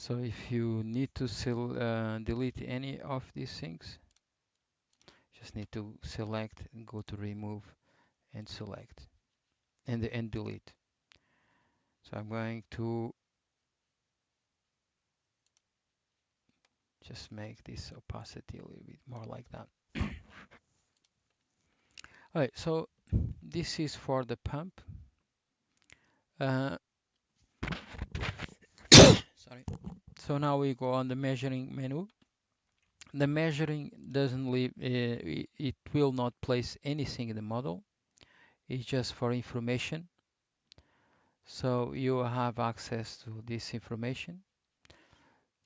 So if you need to delete any of these things, just need to select and go to remove and select and delete. So I'm going to just make this opacity a little bit more like that. Alright, so this is for the pump. Uh, sorry. So now we go on the measuring menu. The measuring doesn't leave, it will not place anything in the model. It's just for information. So you have access to this information.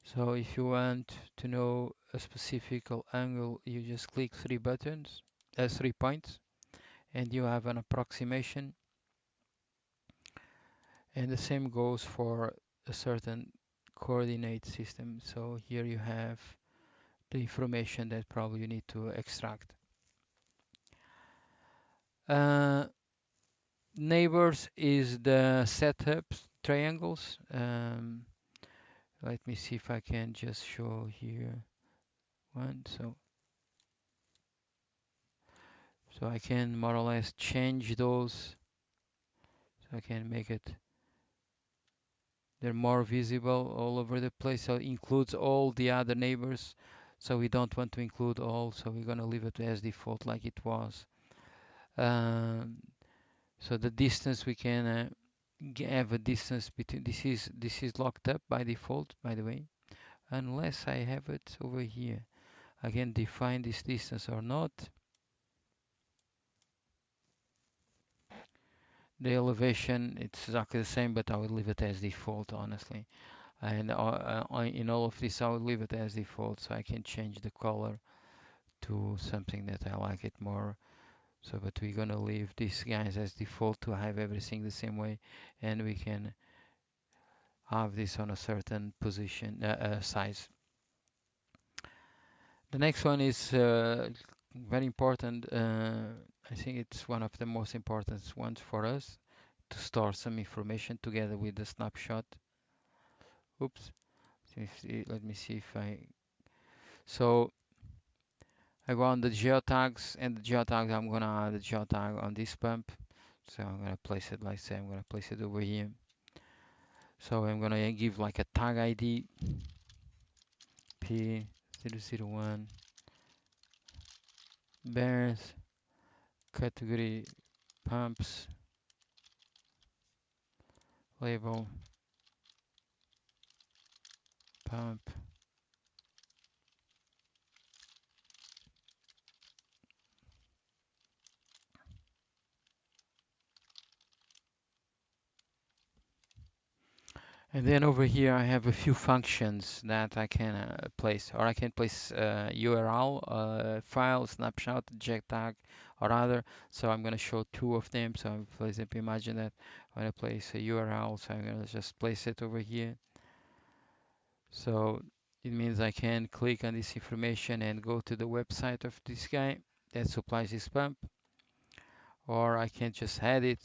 So if you want to know a specific angle, you just click three buttons, 3 points, and you have an approximation. And the same goes for a certain coordinate system. So here you have the information that probably you need to extract. Uh, Neighbors is the setups triangles. Let me see if I can just show here one. So I can more or less change those. So I can make it, they're more visible all over the place. So it includes all the other neighbors. So we don't want to include all. So we're gonna leave it as default like it was. Um, so the distance we can have a distance between. This is locked up by default, by the way, unless I have it over here. I can define this distance or not. The elevation, it's exactly the same, but I will leave it as default, honestly. And in all of this, I will leave it as default, so I can change the color to something that I like it more. So, but we're gonna leave these guys as default to have everything the same way, and we can have this on a certain position, size. The next one is very important. I think it's one of the most important ones for us to store some information together with the snapshot. Oops. Let me see if I. So I go on the geotags, and the geotags, I'm gonna add a geotag on this pump. So I'm gonna place it, like say, I'm gonna place it over here. So I'm gonna give like a tag ID P001 bears category pumps label pump. And then over here I have a few functions that I can place, or I can place URL, file, snapshot, JTAG, or other. So I'm going to show two of them. So for example, imagine that I want to place a URL, so I'm going to just place it over here. So it means I can click on this information and go to the website of this guy that supplies this pump, or I can just add it,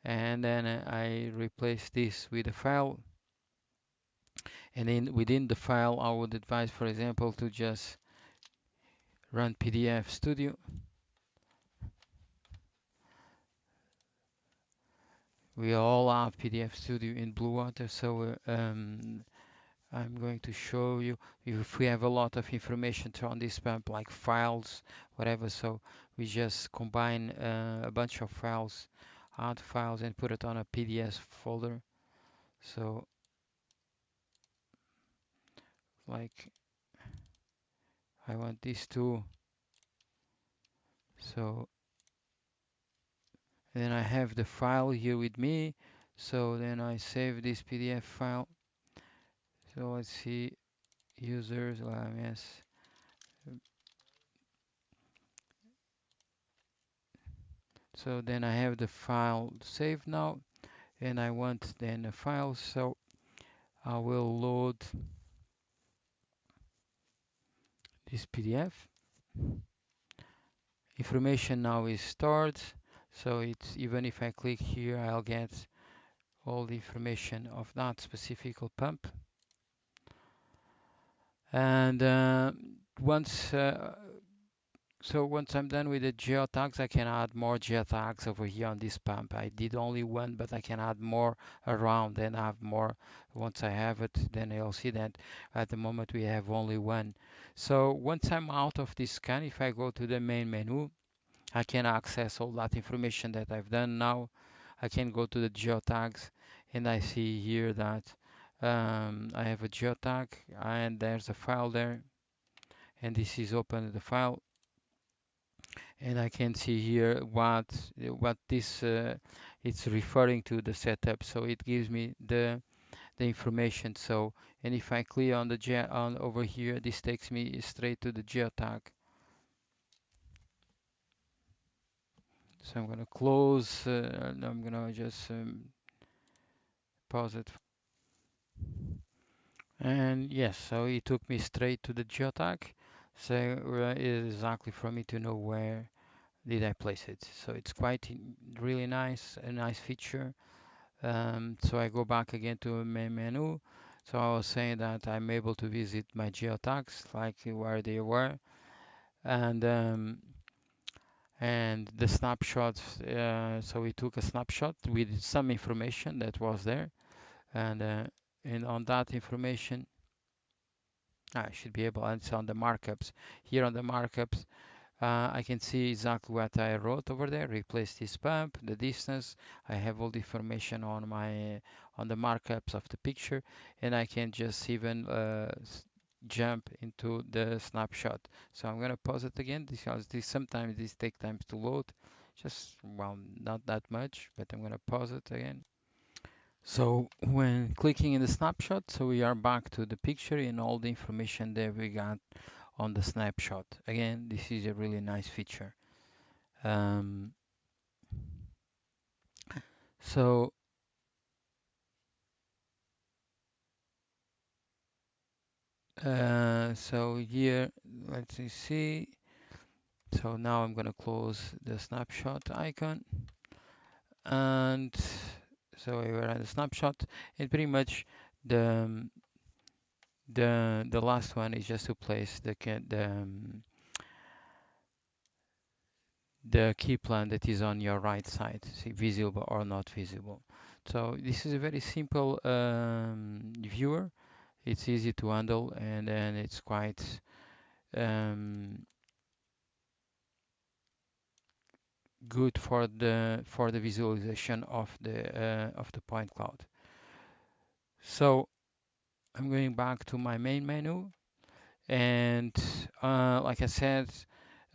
and then I replace this with a file. And then within the file, I would advise, for example, to just run PDF Studio. We all have PDF Studio in Blue Water, so I'm going to show you if we have a lot of information on this pump, like files, whatever. So we just combine a bunch of files, add files, and put it on a PDF folder. So like I want these two. So then I have the file here with me. So then I save this PDF file. So let's see, users, yes. So then I have the file saved now, and I want then a file. So I will load this PDF. Information now is stored. So it's, even if I click here, I'll get all the information of that specific pump. And once once I'm done with the geotags, I can add more geotags over here on this pump. I did only one, but I can add more around and have more. Once I have it, then you'll see that at the moment we have only one. So once I'm out of this scan, if I go to the main menu, I can access all that information that I've done now. I can go to the geotags and I see here that I have a geotag and there's a file there, and this is open the file, and I can see here what this it's referring to the setup. So it gives me the information. So, and if I click on the on over here, this takes me straight to the geotag. So I'm gonna close. I'm gonna just pause it. And yes, so it took me straight to the geotag. So it is exactly for me to know where did I place it. So it's quite really nice, a nice feature. So I go back again to my menu. So I was saying that I'm able to visit my geotags like where they were, and the snapshots. So we took a snapshot with some information that was there, and on that information, I should be able. And it's on the markups. Here on the markups, I can see exactly what I wrote over there. Replace this pump, the distance. I have all the information on my on the markups of the picture, and I can just even jump into the snapshot. So I'm gonna pause it again because this sometimes this take time to load. Just well, not that much, but I'm gonna pause it again. So when clicking in the snapshot, so we are back to the picture and all the information that we got on the snapshot. Again, this is a really nice feature. Um, so so here, let's see. So now I'm gonna close the snapshot icon, and so we were at the snapshot. And pretty much the the last one is just to place the key plan that is on your right side, see visible or not visible. So this is a very simple viewer. It's easy to handle, and then it's quite um, good for the visualization of the point cloud. So I'm going back to my main menu, and like I said,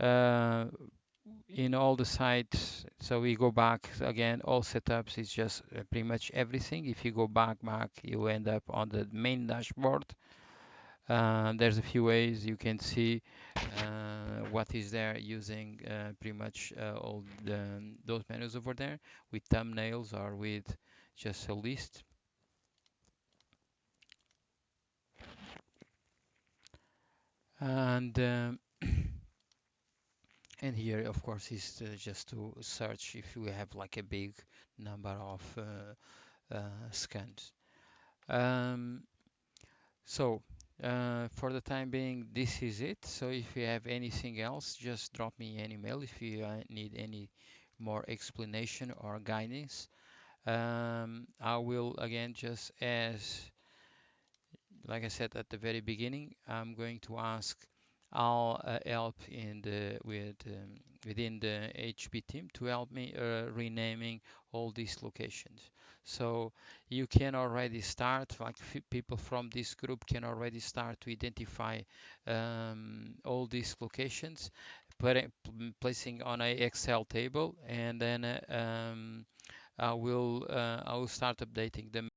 uh, in all the sites, so we go back again. All setups is just pretty much everything. If you go back, you end up on the main dashboard. There's a few ways you can see what is there using pretty much all those menus over there with thumbnails or with just a list. And and here, of course, is just to search if you have like a big number of scans. Um, So, for the time being, this is it. So, if you have anything else, just drop me an email if you need any more explanation or guidance. I will again, just as like I said at the very beginning, I'm going to ask all help in the within the HP team to help me renaming all these locations. So you can already start, like people from this group can already start to identify all these locations, placing on a Excel table, and then I will start updating them